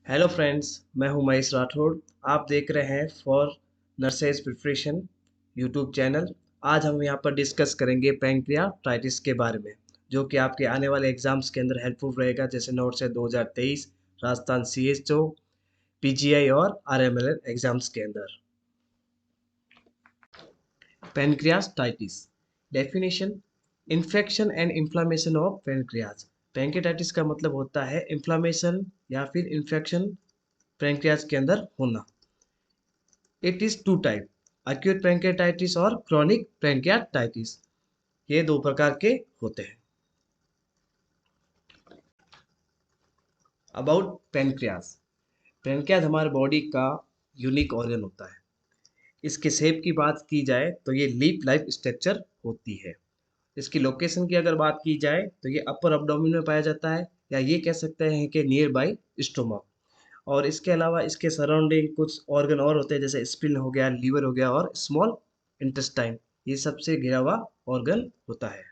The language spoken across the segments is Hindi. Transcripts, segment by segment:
हेलो फ्रेंड्स, मैं हूं महेश राठौड़। आप देख रहे हैं for nurses preparation YouTube channel. आज हम यहां पर डिस्कस करेंगे पैंक्रियाटाइटिस के बारे में, जो कि आपके आने वाले एग्जाम्स के अंदर हेल्पफुल रहेगा, जैसे नोट्स है 2023 राजस्थान सीएचओ, पीजीआई और आरएमएल एग्जाम्स के अंदर। Pancreatitis definition: infection and inflammation of pancreas. Pancreatitis का मतलब होता है इन्फ्लामेशन या फिर इन्फेक्शन पैनक्रियाज के अंदर होना। It is two type: acute pancreatitis और chronic पैंक्रियाटाइटिस। ये दो प्रकार के होते हैं। अबाउट पैनक्रियाज: पैनक्रियाज हमारे बॉडी का यूनिक ऑर्गन होता है। इसके शेप की बात की जाए तो ये लीफ लाइफ स्ट्रक्चर होती है। इसकी लोकेशन की अगर बात की जाए तो ये अपर abdomen में पाया जाता है, या ये कह सकते हैं कि नियर बाई स्टोमक। और इसके अलावा इसके सराउंडिंग कुछ ऑर्गन और होते हैं, जैसे स्प्लीन हो गया, लीवर हो गया और स्मॉल इंटेस्टाइन। ये सबसे घिरा हुआ ऑर्गन होता है।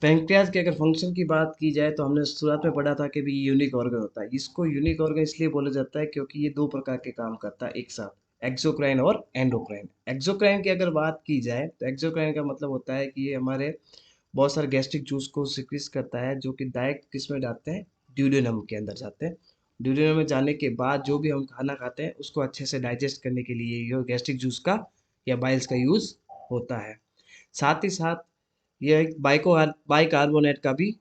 पैंक्रियाज के अगर फंक्शन की बात की जाए तो हमने शुरुआत में पढ़ा था कि भी यूनिक ऑर्गन होता है। इसको यूनिक ऑर्गन इसलिए बोला जाता है क्योंकि ये दो प्रकार के काम करता है एक साथ: एक्सोक्राइन और एंडोक्राइन। एक्सोक्राइन की अगर बात की जाए तो एक्सोक्राइन का मतलब होता है कि ये हमारे बहुत सारे गैस्ट्रिक जूस को सिक्रीट करता है, जो कि डायरेक्ट किस में जाते हैं, ड्यूडेनम के अंदर जाते हैं। ड्यूडेनम में जाने के बाद जो भी हम खाना खाते हैं उसको अच्छे से डाइजेस्ट करने के लिए ये गैस्ट्रिक जूस का या बाइल्स का यूज होता है। साथ ही साथ ये एक बाइकार्बोनेट का भी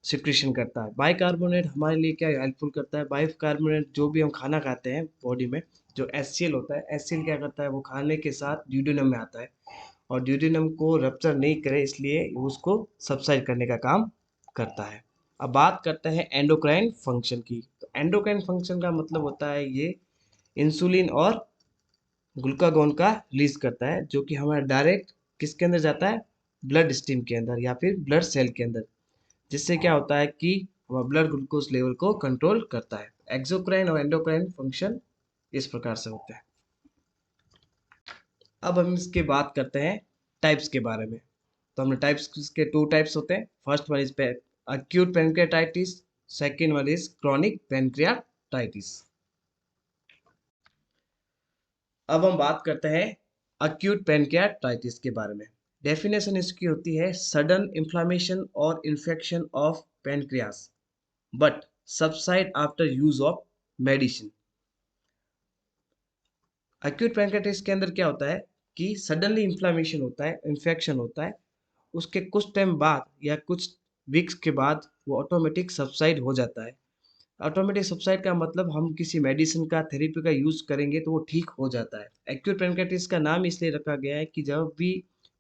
सिक्रीशन करता है। बाइकार्बोनेट हमारे लिए क्या हेल्पफुल करता है? बाइकार्बोनेट जो भी हम खाना खाते हैं बॉडी में, जो एचसीएल होता है, एचसीएल क्या करता है, वो खाने के साथ ड्यूडेनम में आता है और ड्यूडेनम को रप्चर नहीं करे इसलिए उसको सबसाइड करने का काम करता है। अब बात करते हैं एंडोक्राइन फंक्शन की। तो एंडोक्राइन फंक्शन का मतलब होता है ये इंसुलिन और ग्लूकागोन का रिलीज करता है, जो कि हमारा डायरेक्ट किसके अंदर जाता है, ब्लड स्ट्रीम के अंदर या फिर ब्लड सेल के अंदर, जिससे क्या होता है कि हमारा ब्लड ग्लूकोज लेवल को कंट्रोल करता है। एक्सोक्राइन और एंडोक्राइन फंक्शन इस प्रकार से होते हैं। अब हम इसके बात करते हैं टाइप्स के बारे में। तो हमने टाइप्स के टू टाइप्स होते हैं। First one is acute pancreatitis, second one is chronic pancreatitis। अब हम बात करते हैं acute pancreatitis के बारे में। डेफिनेशन इसकी होती है सडन इन्फ्लामेशन और infection of pancreas but subside after use of medicine. acute pancreatitis के अंदर क्या होता है कि सडनली इन्फ्लामेशन होता है, इन्फेक्शन होता है, उसके कुछ टाइम बाद या कुछ वीक्स के बाद वो ऑटोमेटिक सबसाइड हो जाता है। ऑटोमेटिक सबसाइड का मतलब हम किसी मेडिसिन का, थेरेपी का यूज़ करेंगे तो वो ठीक हो जाता है। एक्यूट पैनक्रियाटिस का नाम इसलिए रखा गया है कि जब भी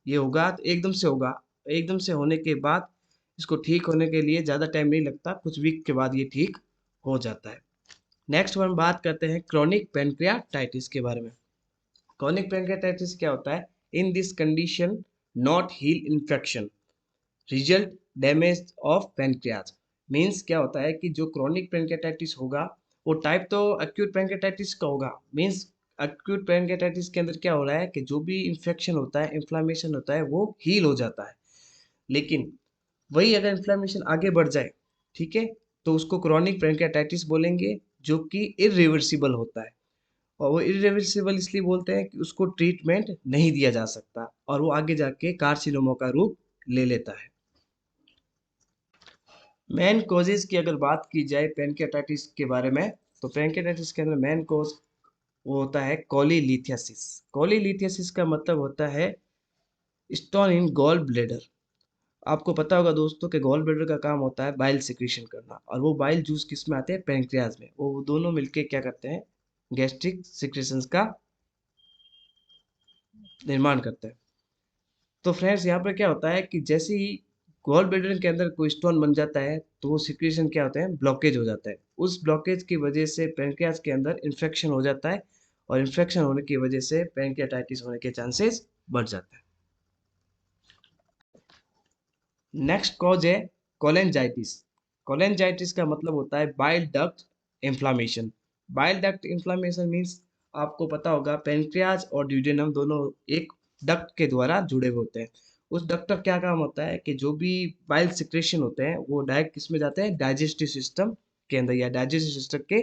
ये होगा तो एकदम से होगा, एकदम से होने के बाद इसको ठीक होने के लिए ज़्यादा टाइम नहीं लगता, कुछ वीक के बाद ये ठीक हो जाता है। नेक्स्ट हम बात करते हैं क्रोनिक पैनक्रियाटाइटिस के बारे में। क्रोनिक पैनक्रियाटाइटिस क्या होता है? In this condition not heal infection result damage of pancreas. Means क्या होता है कि जो क्रोनिक पैनक्रियाटाइटिस होगा वो टाइप तो एक्यूट पैनक्रियाटाइटिस का होगा। मीन्स एक्यूट पैनक्रियाटाइटिस के अंदर क्या हो रहा है कि जो भी इन्फेक्शन होता है, इन्फ्लामेशन होता है, वो हील हो जाता है। लेकिन वही अगर इन्फ्लामेशन आगे बढ़ जाए, ठीक है, तो उसको क्रोनिक पैनक्रियाटाइटिस बोलेंगे, जो कि इरिवर्सिबल होता है। और वो इरिवर्सिबल इसलिए बोलते हैं कि उसको ट्रीटमेंट नहीं दिया जा सकता और वो आगे जाके कार्सिनोमा का रूप ले लेता है। मेन कॉजेज की अगर बात की जाए पैनक्रियाटाइटिस के बारे में, तो पैनक्रियाटाइटिस के अंदर मेन कॉज वो होता है कोलीलिथियासिस। कोलीलिथियासिस का मतलब होता है स्टोन इन गॉल ब्लेडर। आपको पता होगा दोस्तों कि गॉल ब्लेडर का काम होता है बाइल सिक्रीशन करना, और वो बाइल जूस किस में आते हैं, पैनक्रियाज में। वो दोनों मिलके क्या करते हैं, गैस्ट्रिक सिक्रेशंस का निर्माण करते हैं। तो फ्रेंड्स, यहाँ पर क्या होता है कि जैसे ही गॉल ब्लैडर के अंदर कोई स्टोन बन जाता है तो वो सिक्रेशन क्या होता है, ब्लॉकेज हो जाता है। उस ब्लॉकेज की वजह से पैनक्रियाज के अंदर इन्फेक्शन हो जाता है, और इन्फेक्शन होने की वजह से पैनक्रियाटाइटिस होने के चांसेस बढ़ जाते हैं। नेक्स्ट कॉज है कोलेंजाइटिस। कोलेंजाइटिस का मतलब होता है bile duct inflammation. Bile duct inflammation means, आपको पता होगा पैनक्रियाज और ड्यूडेनम दोनों एक डक्ट के द्वारा जुड़े हुए होते हैं। उस डक्ट का क्या काम होता है कि जो भी बाइल सिक्रेशन होते हैं वो डायरेक्ट किस में जाते हैं, डाइजेस्टिव सिस्टम के अंदर या डाइजेस्टिव सिस्टम के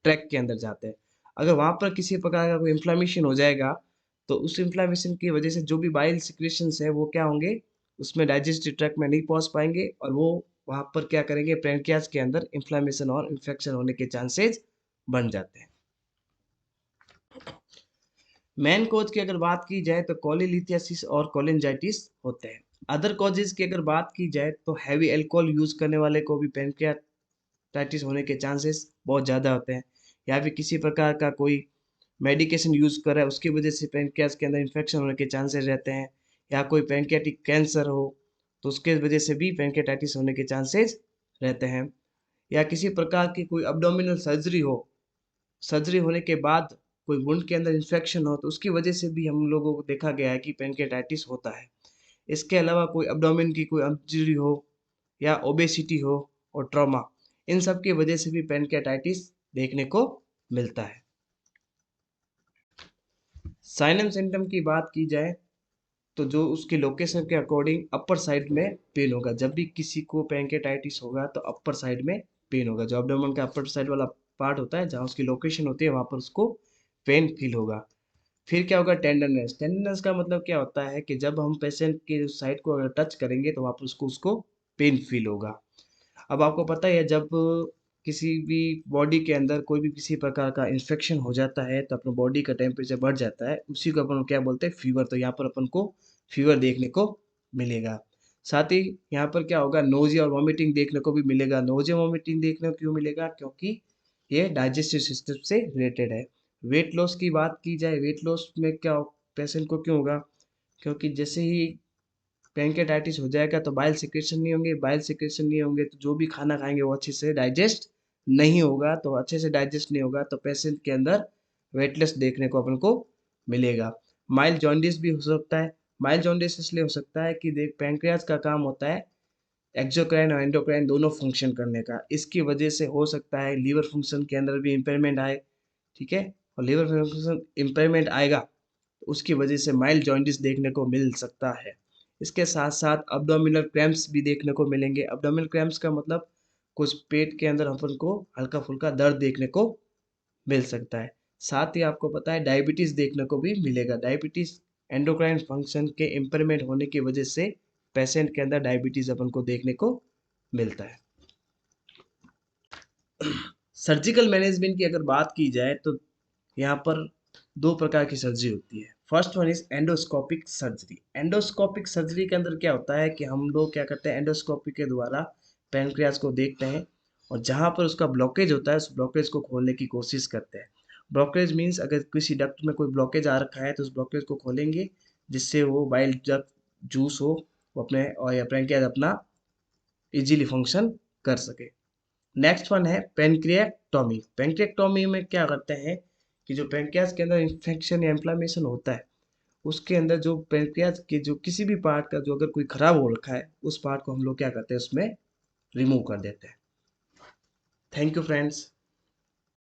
ट्रैक के अंदर जाते हैं। अगर वहाँ पर किसी प्रकार का कोई इन्फ्लेमेशन हो जाएगा, तो उस इन्फ्लेमेशन की वजह से जो भी बाइल सिक्रीशंस है वो क्या होंगे, उसमें डाइजेस्टिव ट्रैक्ट में नहीं पहुँच पाएँगे और वो वहाँ पर क्या करेंगे, पैनक्रियाज़ के अंदर इन्फ्लेमेशन और इन्फेक्शन होने के चांसेज़ बन जाते हैं। मेन कॉज की अगर बात की जाए तो कोलिलिथियासिस और कोलिंजाइटिस होते हैं। अदर कॉजेज़ की अगर बात की जाए तो हैवी अल्कोहल यूज़ करने वाले को भी पैनक्रियाटाइटिस होने के चांसेस बहुत ज़्यादा होते हैं, या फिर किसी प्रकार का कोई मेडिकेशन यूज़ कर रहा है उसकी वजह से पैनक्रियाज के अंदर इन्फेक्शन होने के चांसेस रहते हैं, या कोई पैनक्रियाटिक कैंसर हो तो उसके वजह से भी पैनक्रियाटाइटिस होने के चांसेस रहते हैं, या किसी प्रकार की कोई अब्डोमिनल सर्जरी हो, सर्जरी होने के बाद कोई वुंड के अंदर इन्फेक्शन हो तो उसकी वजह से भी हम लोगों को देखा गया है कि पैनक्रियाटाइटिस होता है। इसके अलावा कोई अब्डोमेन की कोई इंजरी हो या ओबेसिटी हो और ट्रॉमा, इन सब की वजह से भी पैनक्रियाटाइटिस देखने को मिलता है। साइन एंड सिम्टम की बात की जाए तो जो उसके लोकेशन के अकॉर्डिंग अपर साइड में पेन होगा। जब भी किसी को पैनक्रियाटाइटिस होगा तो अपर साइड में पेन होगा। जो एब्डोमेन का अपर साइड वाला पार्ट होता है जहाँ उसकी लोकेशन होती है वहाँ पर उसको पेन फील होगा। फिर क्या होगा, टेंडरनेस। टेंडरनेस का मतलब क्या होता है कि जब हम पेशेंट के साइड को अगर टच करेंगे तो वहाँ पर उसको पेन फील होगा। अब आपको पता ही है जब किसी भी बॉडी के अंदर कोई भी किसी प्रकार का इन्फेक्शन हो जाता है तो अपने बॉडी का टेम्परेचर बढ़ जाता है, उसी को अपन क्या बोलते हैं, फीवर। तो यहाँ पर अपन को फीवर देखने को मिलेगा। साथ ही यहाँ पर क्या होगा, नोजिया और वॉमिटिंग देखने को भी मिलेगा। नोजिया वॉमिटिंग देखने को क्यों मिलेगा, क्योंकि ये डाइजेस्टिव सिस्टम से रिलेटेड है। वेट लॉस की बात की जाए, वेट लॉस में क्या पेशेंट को क्यों होगा, क्योंकि जैसे ही पैनक्रियाटाइटिस हो जाएगा तो बाइल सिक्रेशन नहीं होंगे, बाइल सिक्रेशन नहीं होंगे तो जो भी खाना खाएंगे वो अच्छे से डाइजेस्ट नहीं होगा, तो अच्छे से डाइजेस्ट नहीं होगा तो पेशेंट के अंदर वेटलेस देखने को अपन को मिलेगा। माइल्ड जॉन्डिस भी हो सकता है। माइल्ड जॉन्डिस इसलिए हो सकता है कि देख पैनक्रियाज का काम होता है एक्सोक्राइन और एंडोक्राइन दोनों फंक्शन करने का। इसकी वजह से हो सकता है लीवर फंक्शन के अंदर भी इम्पेयरमेंट आए, ठीक है, और लीवर फंक्शन इम्पेयरमेंट आएगा तो उसकी वजह से माइल्ड जॉन्डिस देखने को मिल सकता है। इसके साथ साथ अब्डोमिनल क्रैम्प्स भी देखने को मिलेंगे। अब्डोमिनल क्रैम्प्स का मतलब कुछ पेट के अंदर अपन को हल्का फुल्का दर्द देखने को मिल सकता है। साथ ही आपको पता है डायबिटीज़ देखने को भी मिलेगा। डायबिटीज़ एंडोक्राइन फंक्शन के इम्पेयरमेंट होने की वजह से पेशेंट के अंदर डायबिटीज़ अपन को देखने को मिलता है। सर्जिकल मैनेजमेंट की अगर बात की जाए तो यहाँ पर दो प्रकार की सर्जरी होती है। First one is endoscopic surgery. Endoscopic surgery के अंदर क्या होता है कि हम लोग क्या करते हैं, एंडोस्कोपी के द्वारा पैनक्रियाज को देखते हैं और जहाँ पर उसका ब्लॉकेज होता है उस ब्लॉकेज को खोलने की कोशिश करते हैं। ब्लॉकेज मीन्स अगर किसी डक्ट में कोई ब्लॉकेज आ रखा है तो उस ब्लॉकेज को खोलेंगे जिससे वो बाइल जब जूस हो वो अपने और या पैनक्रियाज अपना इजीली फंक्शन कर सके। नेक्स्ट वन है पेनक्रिएक्टोमी। पेनक्रिएक्टोमी में क्या करते हैं कि जो पेनक्रियाज के अंदर इन्फेक्शन या इन्फ्लामेशन होता है उसके अंदर जो पेनक्रियाज के जो किसी भी पार्ट का जो अगर कोई खराब हो रखा है उस पार्ट को हम लोग क्या करते हैं उसमें रिमूव कर देते हैं। Thank you friends.